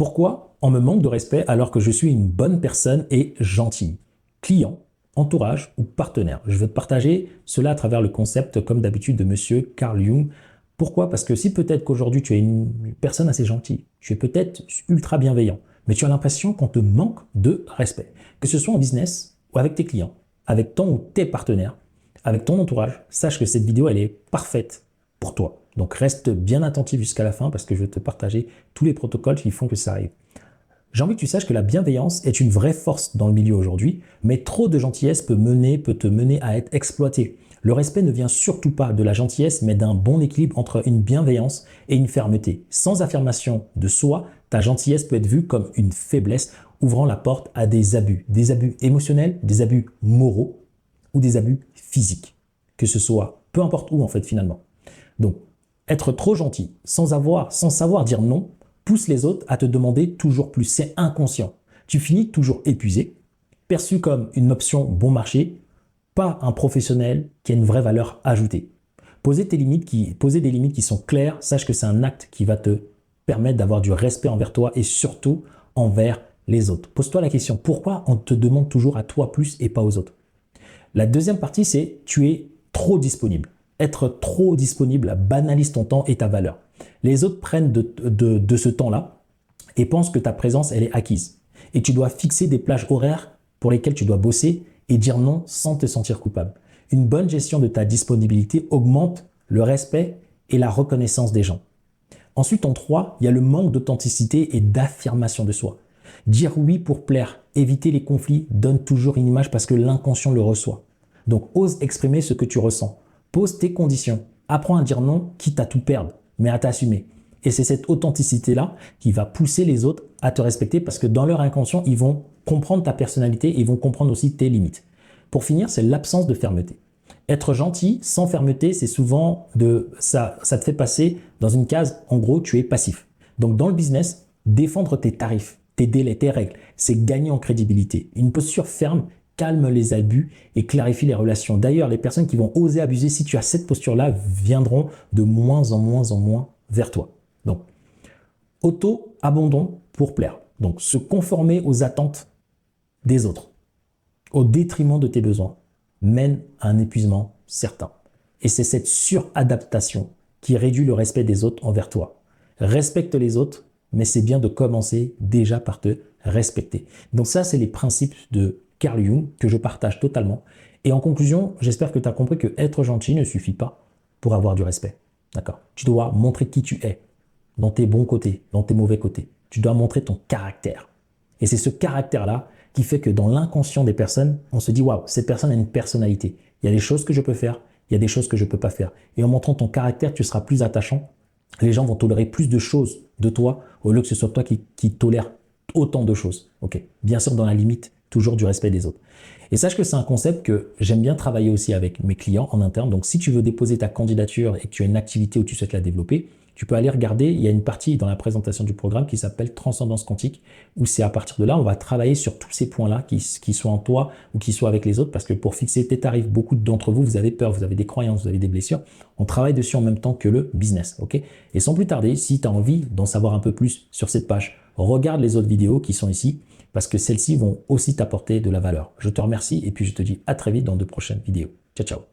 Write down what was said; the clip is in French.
Pourquoi on me manque de respect alors que je suis une bonne personne et gentille? Client, entourage ou partenaire? Je vais te partager cela à travers le concept, comme d'habitude, de monsieur Carl Jung. Pourquoi? Parce que si peut-être qu'aujourd'hui tu es une personne assez gentille, tu es peut-être ultra bienveillant, mais tu as l'impression qu'on te manque de respect. Que ce soit en business ou avec tes clients, avec ton ou tes partenaires, avec ton entourage, sache que cette vidéo, elle est parfaite pour toi. Donc reste bien attentif jusqu'à la fin parce que je vais te partager tous les protocoles qui font que ça arrive. J'ai envie que tu saches que la bienveillance est une vraie force dans le milieu aujourd'hui, mais trop de gentillesse peut te mener à être exploité. Le respect ne vient surtout pas de la gentillesse, mais d'un bon équilibre entre une bienveillance et une fermeté. Sans affirmation de soi, ta gentillesse peut être vue comme une faiblesse, ouvrant la porte à des abus émotionnels, des abus moraux ou des abus physiques. Que ce soit, peu importe où en fait finalement. Donc, être trop gentil sans savoir dire non, pousse les autres à te demander toujours plus. C'est inconscient. Tu finis toujours épuisé, perçu comme une option bon marché, pas un professionnel qui a une vraie valeur ajoutée. Poser des limites qui sont claires, sache que c'est un acte qui va te permettre d'avoir du respect envers toi et surtout envers les autres. Pose-toi la question, pourquoi on te demande toujours à toi plus et pas aux autres? La deuxième partie, c'est tu es trop disponible. Être trop disponible banalise ton temps et ta valeur. Les autres prennent de ce temps-là et pensent que ta présence, elle est acquise. Et tu dois fixer des plages horaires pour lesquelles tu dois bosser et dire non sans te sentir coupable. Une bonne gestion de ta disponibilité augmente le respect et la reconnaissance des gens. Ensuite, en 3, il y a le manque d'authenticité et d'affirmation de soi. Dire oui pour plaire, éviter les conflits, donne toujours une image parce que l'inconscient le reçoit. Donc, ose exprimer ce que tu ressens. Pose tes conditions. Apprends à dire non, quitte à tout perdre, mais à t'assumer. Et c'est cette authenticité-là qui va pousser les autres à te respecter parce que dans leur inconscient, ils vont comprendre ta personnalité et ils vont comprendre aussi tes limites. Pour finir, c'est l'absence de fermeté. Être gentil sans fermeté, c'est souvent ça te fait passer dans une case, en gros, tu es passif. Donc dans le business, défendre tes tarifs, tes délais, tes règles, c'est gagner en crédibilité. Une posture ferme calme les abus et clarifie les relations. D'ailleurs, les personnes qui vont oser abuser, si tu as cette posture-là, viendront de moins en moins vers toi. Donc, auto-abandon pour plaire. Donc, se conformer aux attentes des autres, au détriment de tes besoins, mène à un épuisement certain. Et c'est cette suradaptation qui réduit le respect des autres envers toi. Respecte les autres, mais c'est bien de commencer déjà par te respecter. Donc ça, c'est les principes de Carl Jung que je partage totalement. Et en conclusion, j'espère que tu as compris que être gentil ne suffit pas pour avoir du respect. D'accord? Tu dois montrer qui tu es, dans tes bons côtés, dans tes mauvais côtés. Tu dois montrer ton caractère. Et c'est ce caractère-là qui fait que dans l'inconscient des personnes, on se dit « Waouh, cette personne a une personnalité. Il y a des choses que je peux faire, il y a des choses que je ne peux pas faire. » Et en montrant ton caractère, tu seras plus attachant. Les gens vont tolérer plus de choses de toi au lieu que ce soit toi qui tolère autant de choses. Ok, bien sûr dans la limite toujours du respect des autres. Et sache que c'est un concept que j'aime bien travailler aussi avec mes clients en interne. Donc si tu veux déposer ta candidature et que tu as une activité où tu souhaites la développer, tu peux aller regarder, il y a une partie dans la présentation du programme qui s'appelle Transcendance Quantique, où c'est à partir de là, on va travailler sur tous ces points-là, qui soient en toi ou qui soient avec les autres, parce que pour fixer tes tarifs, beaucoup d'entre vous, vous avez peur, vous avez des croyances, vous avez des blessures. On travaille dessus en même temps que le business, ok? Et sans plus tarder, si tu as envie d'en savoir un peu plus sur cette page, regarde les autres vidéos qui sont ici, parce que celles-ci vont aussi t'apporter de la valeur. Je te remercie et puis je te dis à très vite dans de prochaines vidéos. Ciao, ciao!